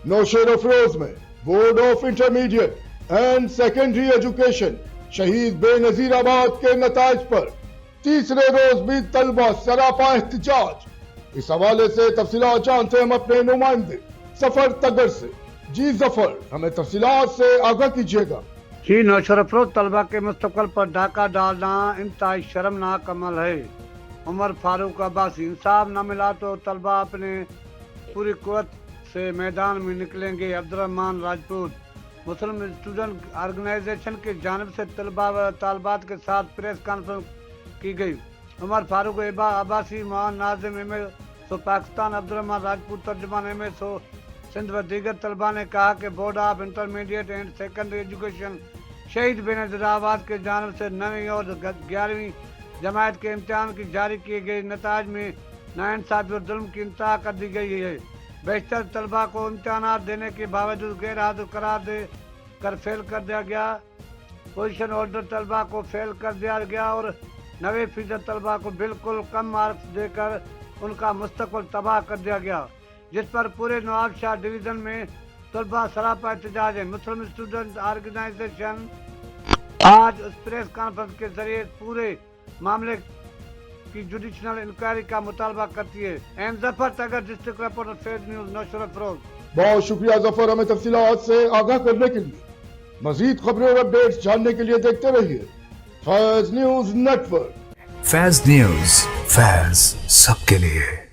नौशेर अफरोज में board of intermediate and secondary education Shaheed Benazir आबाद के नताज पर तीसरे रोज भी तलबा सरापा एहतजाज। इस हवाले से तफसीलात जानते हैं हम अपने नुमाइंदे जफर तगर से। जी जफर, हमें तफसीलात से आगाह कीजिएगा। जी नौशेर अफरोज, तलबा के मुस्तकबिल पर डाका डालना इंतहाई शर्मनाक अमल है। उमर फारूक अब्बासी, इंसाफ न मिला तो तलबा अपने पूरी कुव्वत से मैदान में निकलेंगे। अब्दुर्रहमान राजपूत, मुस्लिम स्टूडेंट ऑर्गेनाइजेशन की जानिब से तलबा व तालबात के साथ प्रेस कॉन्फ्रेंस की गई। उमर फारूक अब्बासी, मोहन नाजिम MSO पाकिस्तान, अब्दुर्रहमान राजपूत तर्जुमान MSO सिंध व दीगर तलबा ने कहा कि board of intermediate and secondary education Shaheed Benazir आबाद के जानब से 9वीं और 11वीं जमात के इम्तहान की जारी किए गए नताज में नाइंसाफी और जुल्म की इंतहा कर दी गई है। बेशतर तलबा को इम्तहान देने के बावजूद गैर हाजिर करार दे कर फेल कर दिया गया। पोजीशन होल्डर तलबा को फेल कर दिया गया और 90% तलबा को बिल्कुल कम मार्क्स देकर उनका मुस्तकबिल तबाह कर दिया गया, जिस पर पूरे नवाबशाह डिवीज़न में तलबा सरापा एहतजाज है। मुस्लिम स्टूडेंट ऑर्गेनाइजेशन आज उस प्रेस कॉन्फ्रेंस के जरिए पूरे मामले की जुडिशनल इंक्वायरी का मुतालबा करती है। M Zafar Tagar, district reporter, फेज न्यूज, नौशेर अफरोज। बहुत शुक्रिया जफर, हमें तफसीलात से आगाह करने के लिए। मजीद खबरें और अपडेट्स जानने के लिए देखते रहिए Faiz news network. Faiz news, Faiz सबके लिए।